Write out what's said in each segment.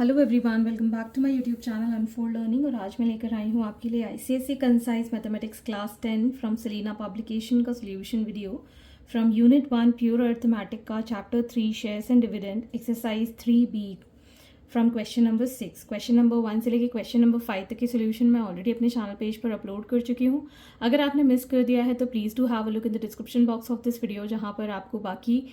Hello everyone, welcome back to my YouTube channel unfold learning. और आज मैं लेकर आई हूँ आपके लिए ICSE concise mathematics class 10 from Selina publication का solution video from unit 1 pure arithmetic का chapter 3 shares and dividend exercise 3B from question number 6। Question number 1 से लेकर क्वेश्चन नंबर 5 तक के सोल्यूशन मैं ऑलरेडी अपने चैनल पेज पर अपलोड कर चुकी हूँ। अगर आपने मिस कर दिया है तो please do have a look in the description box of this video, जहाँ पर आपको बाकी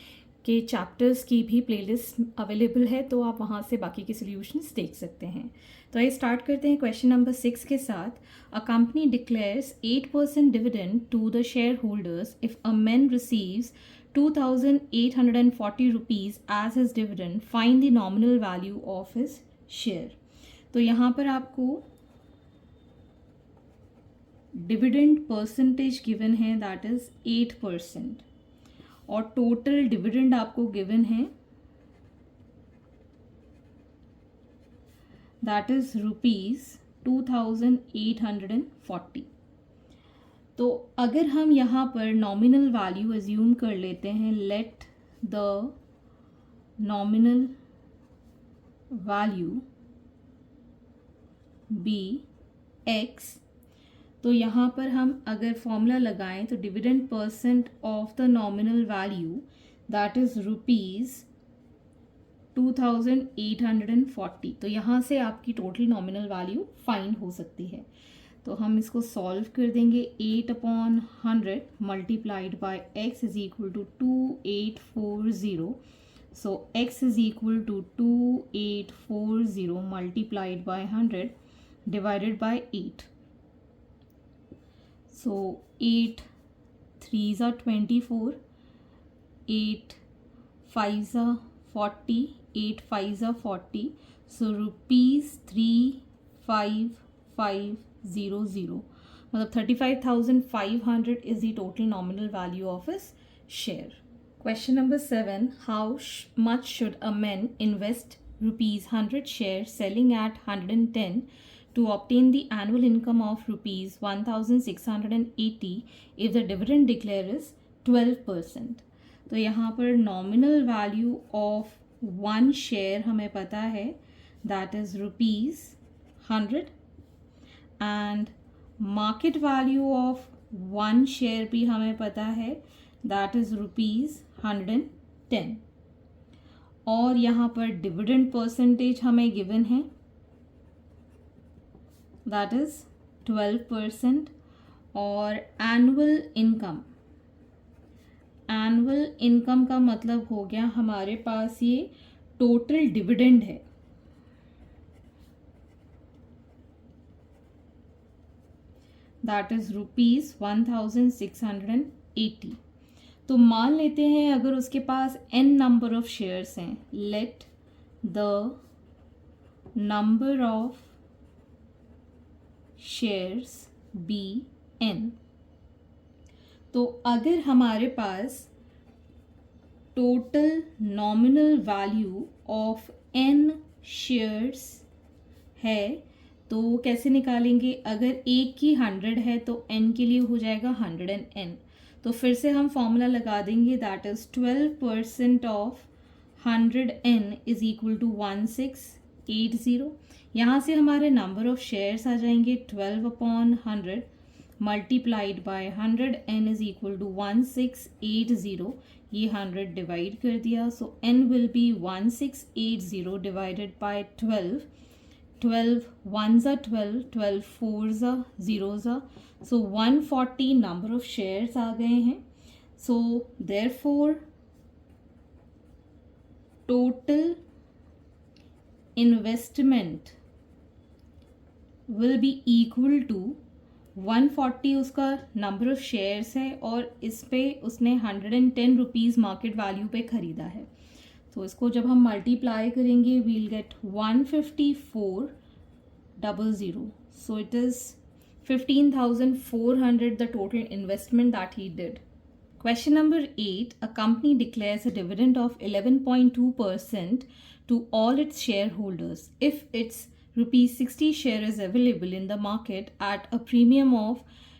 के चैप्टर्स की भी प्लेलिस्ट अवेलेबल है, तो आप वहाँ से बाकी के सॉल्यूशंस देख सकते हैं। तो आइए स्टार्ट करते हैं क्वेश्चन नंबर 6 के साथ। A company declares 8% dividend to the share holders if a man receives 2,840 rupees as his dividend, find the nominal value of his share. तो यहाँ पर आपको डिविडेंड परसेंटेज गिवन है, दैट इज 8%, और टोटल डिविडेंड आपको given है, that is ₹2,840। तो अगर हम यहाँ पर नॉमिनल वैल्यू एज्यूम कर लेते हैं, let the nominal value be x, तो यहाँ पर हम अगर फॉर्मूला लगाएं तो dividend percent of the nominal value that is ₹2,840। तो यहाँ से आपकी टोटल नॉमिनल वैल्यू फाइंड हो सकती है। तो हम इसको सॉल्व कर देंगे। 8/100 multiplied by x is equal to 2840। So x is equal to 2840 multiplied by 100 divided by 8। So 8 3s are 24, 8 5s are 40, 8 5s are 40. So ₹3,5,500, मतलब 35,500 is the total nominal value of his share. Question number 7. How much should a man invest ₹100 shares selling at 110 to obtain the annual income of ₹1,680 if the dividend declared is 12%? तो यहाँ पर nominal value of one share हमें पता है, that is ₹100, and market value of one share भी हमें पता है, that is ₹110, और यहाँ पर dividend percentage हमें given है, that is 12%, और एनुअल इनकम का मतलब हो गया हमारे पास ये टोटल डिविडेंड है, दैट इज ₹1,680। तो मान लेते हैं अगर उसके पास n नंबर ऑफ शेयर्स हैं, let the number of shares be n। तो अगर हमारे पास total nominal value of n shares है तो कैसे निकालेंगे? अगर एक की 100 है तो n के लिए हो जाएगा 100n। तो फिर से हम फॉर्मूला लगा देंगे, that is 12% of 100n is equal to 1680। यहाँ से हमारे नंबर ऑफ शेयर्स आ जाएंगे 12/100 multiplied by 100n is equal to 1680। ये 100 डिवाइड कर दिया, so n will be 1680 divided by 12। 12 1s are 12, 12 4s are 0s are, so 140 number of shares आ गए हैं। So therefore total investment will be equal to 140, उसका number of shares है और इस पे उसने 110 रुपीज़ मार्केट वैल्यू पे ख़रीदा है। तो इसको जब हम मल्टीप्लाई करेंगे we'll get 154,000। So it is 15,400 the total investment that he did. Question number 8. A company declares a dividend of 11.2% to all its shareholders if its ₹60 share is available in the market at a premium of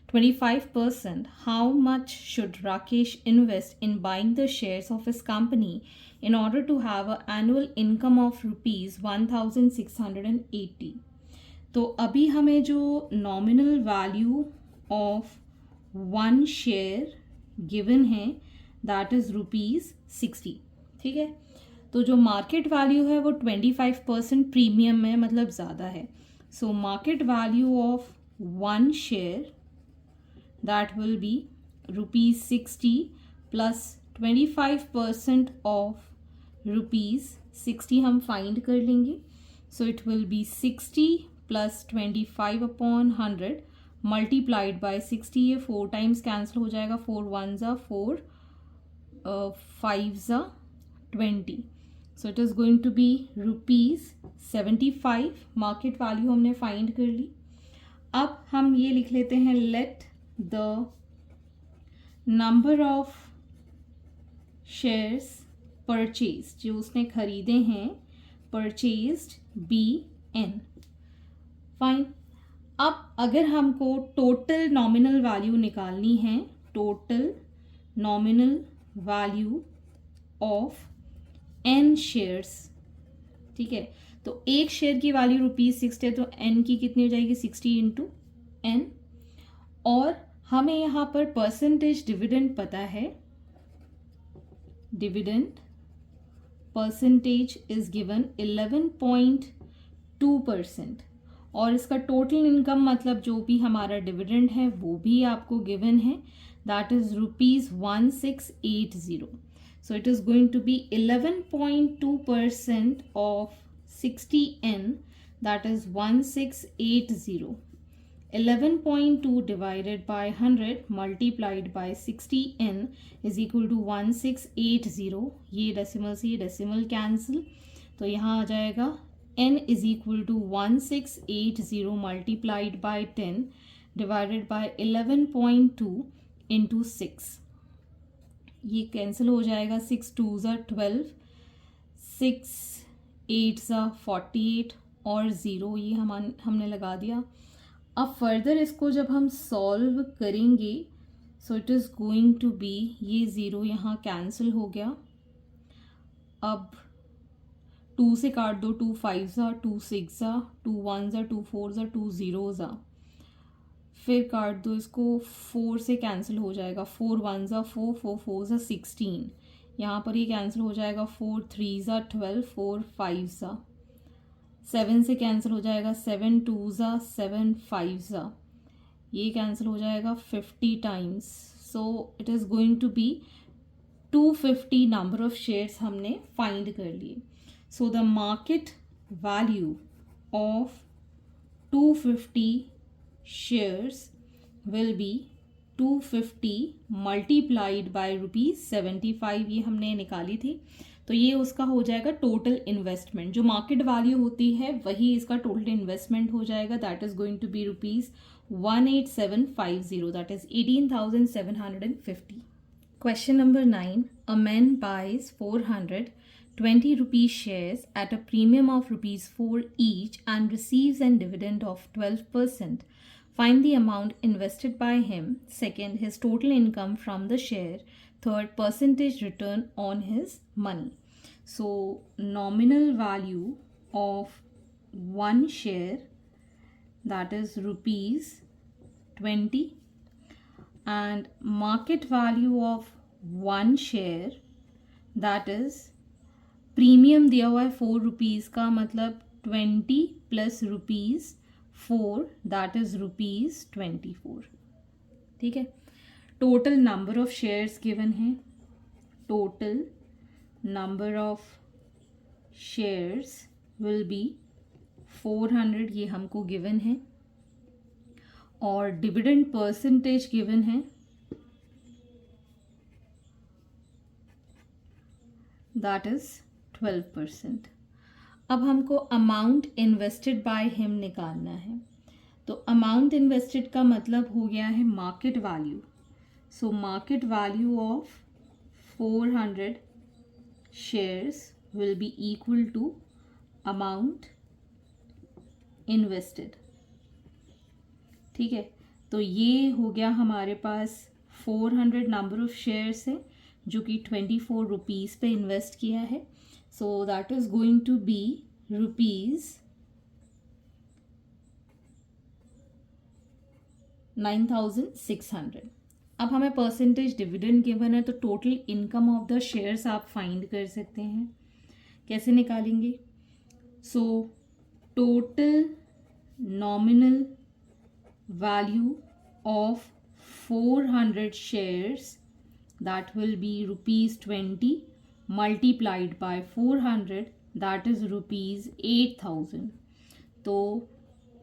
25%. How much should Rakesh invest in buying the shares of his company in order to have an annual income of rupees 1680. तो अभी हमें जो nominal value of one share given है that is rupees 60. ठीक है, तो जो market value है वो 25% प्रीमियम है, मतलब ज़्यादा है. सो market value of one share that will be rupees 60 plus 25% of rupees 60 हम फाइंड कर लेंगे. So it will be 60 plus 25 upon 100 multiplied by 60. ये 4 टाइम्स कैंसिल हो जाएगा. 4 1 ज़ा 4, 5 ज़ा 20. So it is going to be rupees 75. Market value हमने find कर ली. अब हम ये लिख लेते हैं, let the number of shares purchase, जो उसने खरीदे हैं, परचेज्ड बी एन. फाइन. अब अगर हमको टोटल नॉमिनल वैल्यू निकालनी है, total nominal value of n shares, ठीक है, तो एक शेयर की वैल्यू रुपीज़ 60 है, तो एन की कितनी हो जाएगी, 60 इंटू एन. और हमें यहाँ पर परसेंटेज डिविडेंड पता है. Dividend percentage is given 11.2%. और इसका टोटल इनकम मतलब जो भी हमारा डिविडेंड है वो भी आपको गिवन है, that is rupees 1680. So it is going to be 11.2% of 60N, that is 1680. 11.2 divided by 100 multiplied by 60N is equal to 1680. ये डेसिमल से ये डेसिमल कैंसिल, तो यहाँ आ जाएगा n is equal to 1680 multiplied by 10 divided by 11.2 into 6. ये cancel हो जाएगा. 6 2 ज़ा 12, 6 8 ज़ा 48 और 0 ये हमने लगा दिया. अब फर्दर इसको जब हम सॉल्व करेंगे, so it is going to be, ये 0 यहाँ कैंसिल हो गया. अब 2 से काट दो, 2 5 ज़ा 2 6 ज़ा 2 1 ज़ा 2 4 ज़ा 2 0 ज़ा, फिर काट दो इसको, 4 से कैंसिल हो जाएगा. 4 1 ज़ा 4 4 4 ज़ा 16. यहाँ पर ये कैंसिल हो जाएगा. 4 3 ज़ा 12 4 5 ज़ा. 7 से कैंसिल हो जाएगा. 7 2 ज़ा 7 5 ज़ा, ये कैंसिल हो जाएगा 50 times. So it is going to be 250 number of shares हमने फाइंड कर लिए. So the market value of 250 shares will be 250 multiplied by rupees 75. ये हमने निकाली थी, तो ये उसका हो जाएगा टोटल इन्वेस्टमेंट. जो मार्केट वैल्यू होती है वही इसका टोटल इन्वेस्टमेंट हो जाएगा. That is going to be rupees 18750, that is 18,750. Question number 9. A man buys 420 rupees shares at a premium of rupees 4 each and receives a dividend of 12%. Find the amount invested by him. Second, his total income from the share. Third, percentage return on his money. So nominal value of one share, that is rupees 20, and market value of one share, that is premium दिया हुआ है 4 rupees का, मतलब 20 plus rupees 4, that is rupees 24. ठीक है. Total number of shares given है. Total number of shares will be 400, ये हमको गिवन है. और डिविडेंड परसेंटेज गिवन है, दैट इज़ 12%. अब हमको अमाउंट इन्वेस्टेड बाय हिम निकालना है. तो अमाउंट इन्वेस्टेड का मतलब हो गया है market value. So market value of 400 shares will be equal to amount invested. ठीक है, तो ये हो गया हमारे पास 400 नंबर ऑफ शेयर्स है जो कि 24 रुपीज़ पे इन्वेस्ट किया है. So that is going to be rupees 9,600. अब हमें परसेंटेज डिविडेंड गिवन है, तो total income of the shares आप फाइंड कर सकते हैं. कैसे निकालेंगे? So total nominal value of 400 shares, that will be rupees 20 multiplied by 400, that is rupees 8,000. तो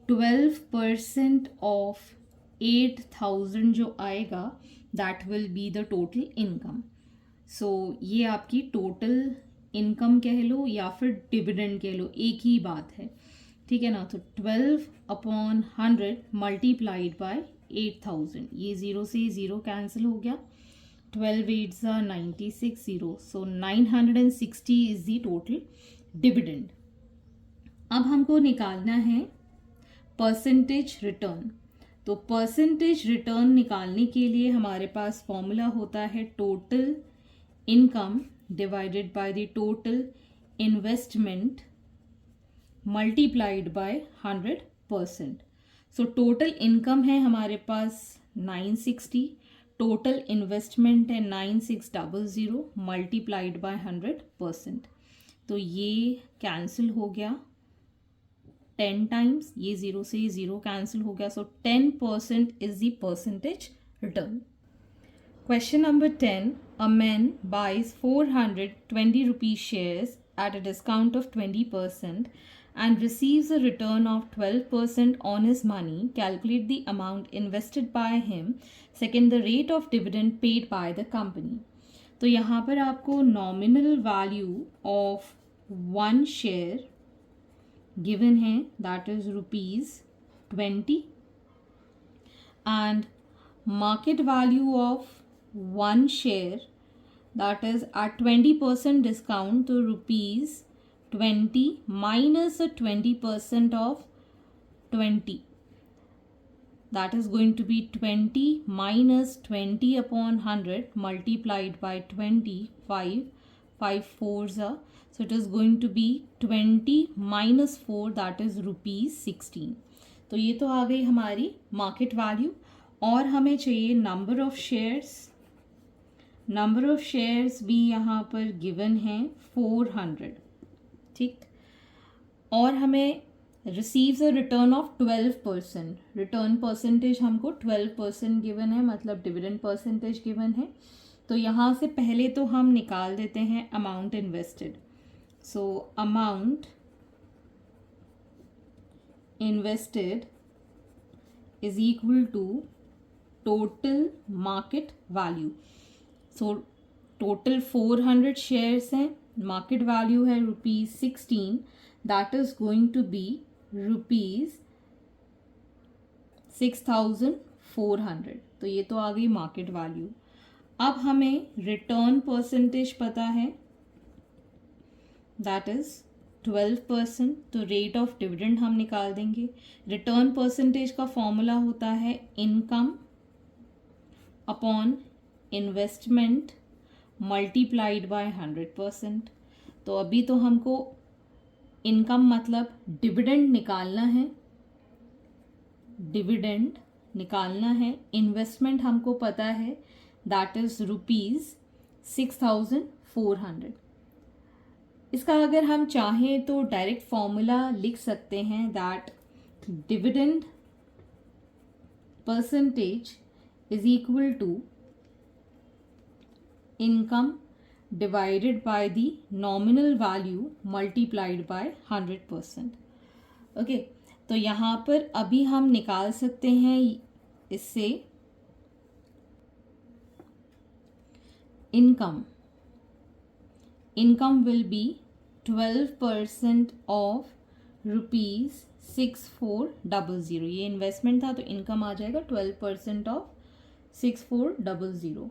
12% of 8,000 जो आएगा that will be the total income. So ये आपकी टोटल इनकम कह लो या फिर डिविडेंड कह लो, एक ही बात है, ठीक है ना. तो 12/100 मल्टीप्लाइड बाय 8,000, ये 0 से 0 कैंसिल हो गया. 12 8s are 96 0. So 960 is the total dividend. अब हमको निकालना है परसेंटेज रिटर्न. तो परसेंटेज रिटर्न निकालने के लिए हमारे पास फॉर्मूला होता है total income divided by the total investment multiplied by 100%. So total income है हमारे पास 960, टोटल इन्वेस्टमेंट है 9600 मल्टीप्लाइड बाय 100%. तो ये कैंसिल हो गया 10 टाइम्स, ये 0 से 0 कैंसिल हो गया. सो 10% is the percentage return. Question number 10. A man buys 420 rupee shares at a discount of 20% and receives a return of 12% on his money. Calculate the amount invested by him. Second, the rate of dividend paid by the company. तो यहाँ पर आपको nominal value of one share given है, that is rupees 20, and market value of one share, that is at 20% discount, to rupees 20 minus the 20% of 20, that is going to be 20 minus 20 upon 100 multiplied by 25, 5 4s are, so it is going to be 20 minus 4, that is rupees 16. तो ये तो आ गई हमारी market value. और हमें चाहिए number of shares. Number of shares भी यहाँ पर गिवन है 400, ठीक. और हमें receives a return of 12%. Return percentage हमको 12% गिवन है, मतलब डिविडेंड परसेंटेज गिवन है. तो यहाँ से पहले तो हम निकाल देते हैं amount invested. So amount invested is equal to total market value. So total 400 shares हैं, मार्केट वैल्यू है rupees 16, that is going to be rupees 6,400. तो ये तो आ गई मार्केट वैल्यू. अब हमें रिटर्न परसेंटेज पता है, दैट इज 12%. तो रेट ऑफ डिविडेंड हम निकाल देंगे. रिटर्न परसेंटेज का फॉर्मूला होता है income upon investment multiplied by 100%. तो अभी तो हमको इनकम मतलब डिविडेंड निकालना है, डिविडेंड निकालना है. इन्वेस्टमेंट हमको पता है, दैट इज रुपीज़ 6,400. इसका अगर हम चाहें तो डायरेक्ट फॉर्मूला लिख सकते हैं, that dividend percentage is equal to income divided by the nominal value multiplied by 100%. Okay, तो यहाँ पर अभी हम निकाल सकते हैं इससे income. Income will be 12% of rupees 6,400. ये इन्वेस्टमेंट था, तो इनकम आ जाएगा 12% ऑफ 6,400.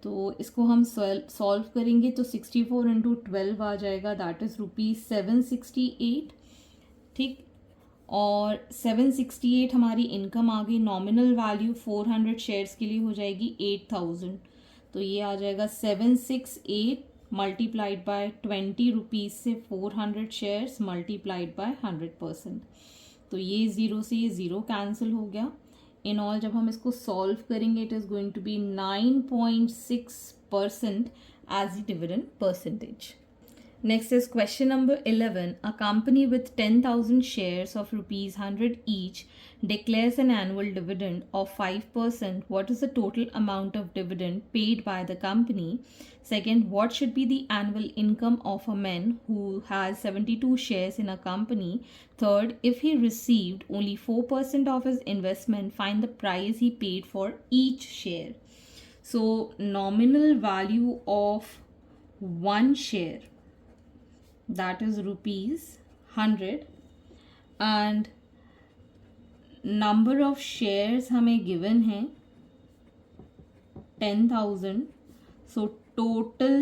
तो इसको हम सॉल्व करेंगे तो 64 इंटू 12 आ जाएगा, दैट इज़ रुपीज़ 768, ठीक. और 768 हमारी इनकम आ गई. नॉमिनल वैल्यू 400 शेयर्स के लिए हो जाएगी 8,000. तो ये आ जाएगा 768 मल्टीप्लाइड बाय 20 रुपीज़ से 400 शेयर्स मल्टीप्लाइड बाय 100%। तो ये ज़ीरो से ये ज़ीरो कैंसिल हो गया। इन ऑल जब हम इसको सॉल्व करेंगे it is going to be 9.6% as the dividend percentage. Next is question number 11. A company with 10,000 shares of rupees 100 each declares an annual dividend of 5%. What is the total amount of dividend paid by the company? Second, what should be the annual income of a man who has 72 shares in a company? Third, if he received only 4% of his investment, find the price he paid for each share. So, nominal value of one share, that is rupees 100, and number of shares हमें given है 10,000. So total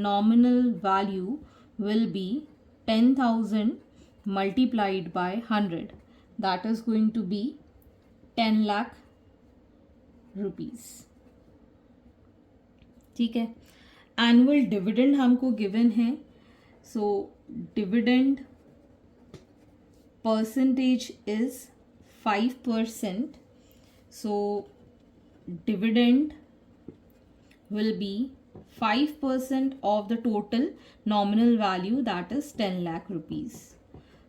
nominal value will be 10,000 multiplied by 100, that is going to be 10 lakh rupees. ठीक है। Annual dividend हमको given है, so dividend percentage is 5%. So dividend will be 5% of the total nominal value, that is 10 lakh rupees.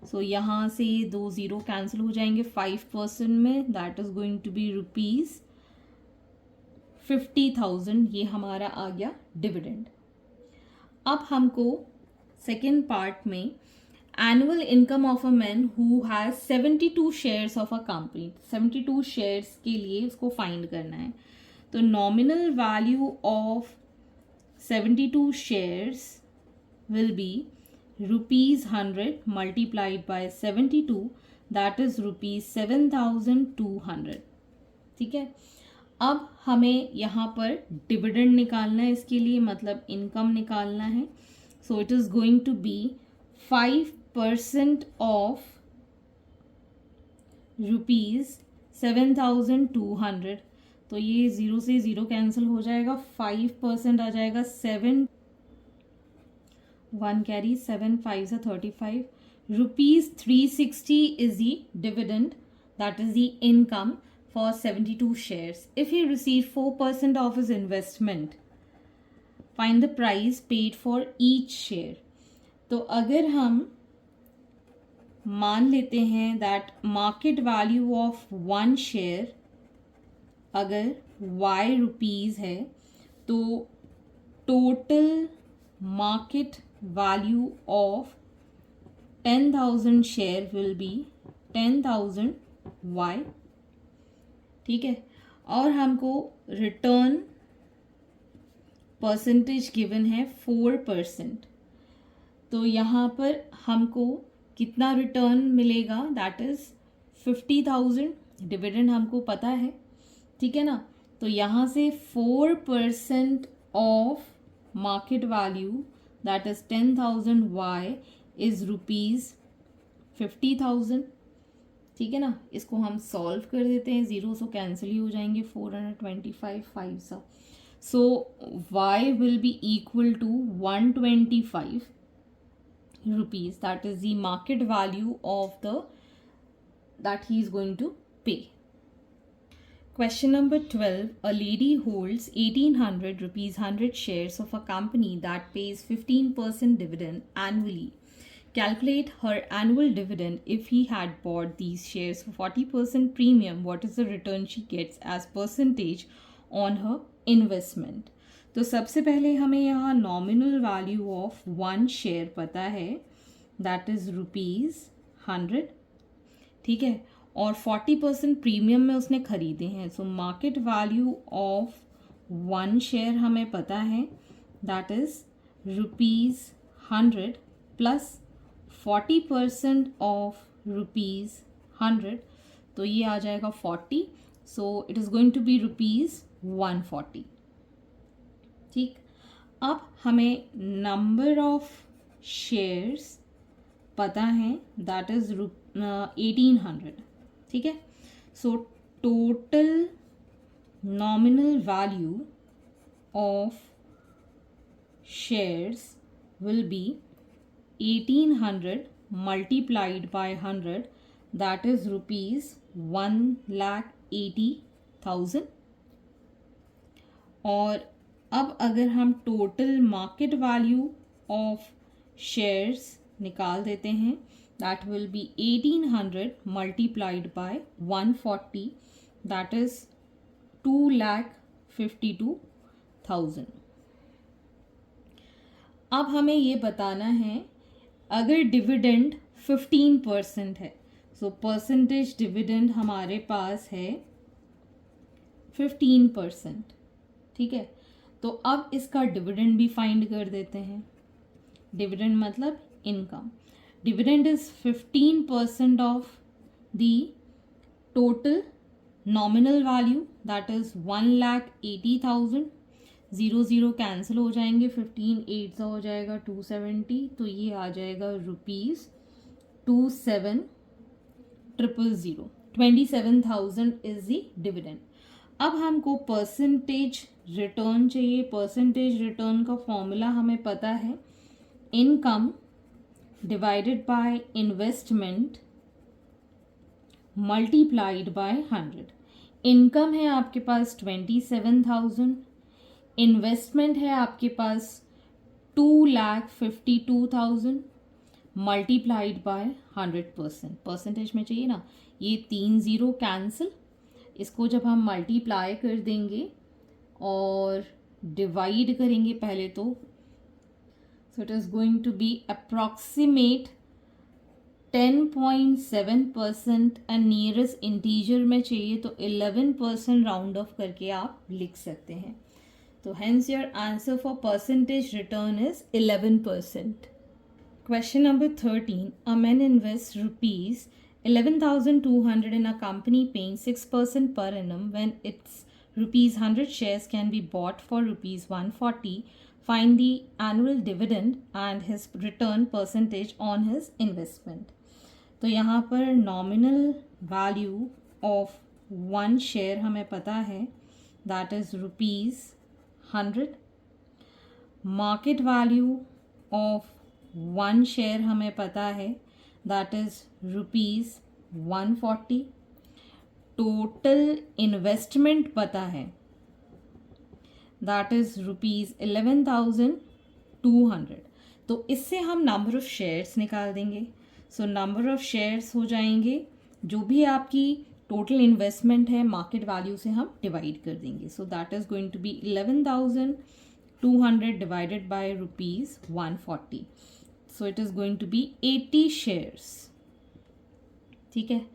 So यहाँ से ये दो zero cancel हो जाएंगे 5% में, that is going to be rupees 50,000। ये हमारा आ गया डिविडेंड। अब हमको सेकेंड पार्ट में annual income of a man who has 72 shares of a company, 72 shares के लिए उसको फाइंड करना है। तो nominal value of 72 shares will B rupees 100 multiplied by 72, that is rupees 7,200। ठीक है। अब हमें यहाँ पर डिविडेंड निकालना है, इसके लिए मतलब इनकम निकालना है। So it is going to be 5% of rupees 7,200. तो ये ज़ीरो से ज़ीरो कैंसिल हो जाएगा, 5% आ जाएगा 7, 1 कैरी, 7 5 से 35 rupees 360 is the dividend, that is the income for 72 shares. If he received 4% of his investment, find the price paid for each share. तो अगर हम मान लेते हैं that market value of one share अगर y रुपीज़ है, तो total market value of 10,000 share will be 10,000 y। ठीक है। और हमको रिटर्न परसेंटेज गिवन है 4%। तो यहाँ पर हमको कितना रिटर्न मिलेगा, दैट इज़ 50,000। डिविडेंड हमको पता है, ठीक है ना। तो यहाँ से 4% of market value, that is 10,000 y is rupees 50,000। ठीक है ना। इसको हम सॉल्व कर देते हैं, ज़ीरो सो कैंसिल ही हो जाएंगे, 425 5 सा। So y will be equal to 125 rupees, that is the market value of the that he is going to pay. Question number 12. A lady holds 1,800 rupees 100 shares of a company that pays 15% dividend annually. Calculate her annual dividend if he had bought these shares for 40% premium. What is the return she gets as percentage on her investment? तो सबसे पहले हमें यहाँ nominal value of one share पता है, that is rupees 100। ठीक है। और 40% प्रीमियम में उसने ख़रीदे हैं। So market value of one share हमें पता है, that is rupees 100 plus 40% of rupees 100, तो ये आ जाएगा 40। So it is going to be rupees 140। ठीक। अब हमें नंबर ऑफ शेयर्स पता है, दैट इज 1800। ठीक है। सो total nominal value of shares will be 1800 multiplied by 100, that is rupees 1,80,000. और अब अगर हम total market value of shares निकाल देते हैं, that will be 1800 multiplied by 140, that is 2,52,000. अब हमें ये बताना है अगर डिविडेंड 15% है, सो परसेंटेज डिविडेंड हमारे पास है 15%. ठीक है, तो अब इसका डिविडेंड भी फाइंड कर देते हैं. डिविडेंड मतलब income. Dividend is 15% of the total nominal value, that is 1,80,000. 0 cancel हो जाएंगे, 15 8 हो जाएगा 270, तो ये आ जाएगा रुपीज़ 27,000. 27,000 is the dividend. अब हमको परसेंटेज रिटर्न चाहिए. परसेंटेज रिटर्न का फॉर्मूला हमें पता है, income divided by investment multiplied by 100. Income है आपके पास 27,000, इन्वेस्टमेंट है आपके पास 2,52,000 मल्टीप्लाइड बाय 100%. परसेंटेज में चाहिए ना, ये 3 0 कैंसिल. इसको जब हम मल्टीप्लाई कर देंगे और डिवाइड करेंगे पहले तो, so it is going to be approximate 10.7%. And nearest integer में चाहिए तो 11% राउंड ऑफ करके आप लिख सकते हैं. तो hence your answer for percentage return is 11%. Question number 13. A man invests rupees 11,200 in a company paying 6% per annum. When its rupees 100 shares can be bought for rupees 140. Find the annual dividend and his return percentage on his investment. तो यहाँ पर nominal value of one share हमें पता है, that is rupees 100. Market value of one share हमें पता है, that is rupees 140. Total investment पता है, दैट इज रुपीज़ 11,200. तो इससे हम नंबर ऑफ शेयर्स निकाल देंगे. सो नंबर ऑफ शेयर्स हो जाएंगे, जो भी आपकी टोटल इन्वेस्टमेंट है मार्केट वैल्यू से हम डिवाइड कर देंगे. So that is going to be 11,200 divided by rupees 140. So it is going to be 80 shares. ठीक है,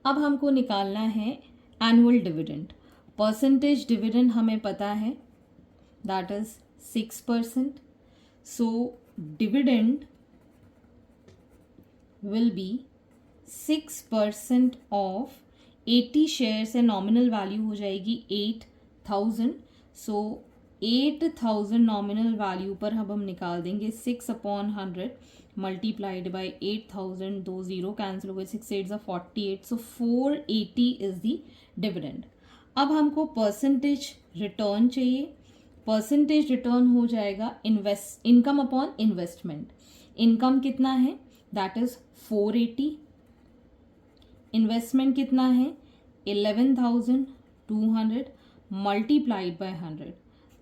अब हमको निकालना है एनुअल डिविडेंड. परसेंटेज डिविडेंड हमें पता है, that is 6%. So dividend will be 6% of 80 shares है, नॉमिनल वैल्यू हो जाएगी 8,000. सो 8,000 नॉमिनल वैल्यू पर हम निकाल देंगे 6/100 मल्टीप्लाइड बाय 8,000. 2 0 कैंसिल हो गए, 6 8 48. सो 480 इज द डिविडेंड. अब हमको परसेंटेज रिटर्न चाहिए. परसेंटेज रिटर्न हो जाएगा इनकम अपॉन इन्वेस्टमेंट. इनकम कितना है, दैट इज 480. इन्वेस्टमेंट कितना है, 11,200 मल्टीप्लाइड बाय 100.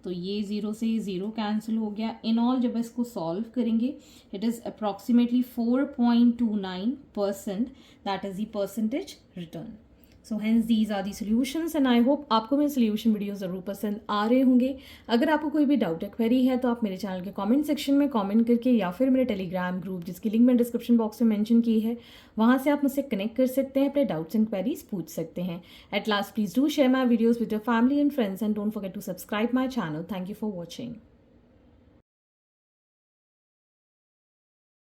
तो ये 0 से 0 कैंसिल हो गया. इन ऑल जब इसको सॉल्व करेंगे, it is approximately 4.29%, that is the percentage return. So hence these are the solutions and I hope आपको मेरे सोल्यूशन वीडियो ज़रूर पसंद आ रहे होंगे. अगर आपको कोई भी डाउट या क्वेरी है तो आप मेरे चैनल के कमेंट सेक्शन में कमेंट करके या फिर मेरे टेलीग्राम ग्रुप, जिसकी लिंक मैंने डिस्क्रिप्शन बॉक्स में मेंशन की है, वहाँ से आप मुझसे कनेक्ट कर सकते हैं, अपने डाउट्स एंड क्वेरीज पूछ सकते हैं. At last please do share my videos with your family and friends and don't forget to subscribe my channel. Thank you for watching.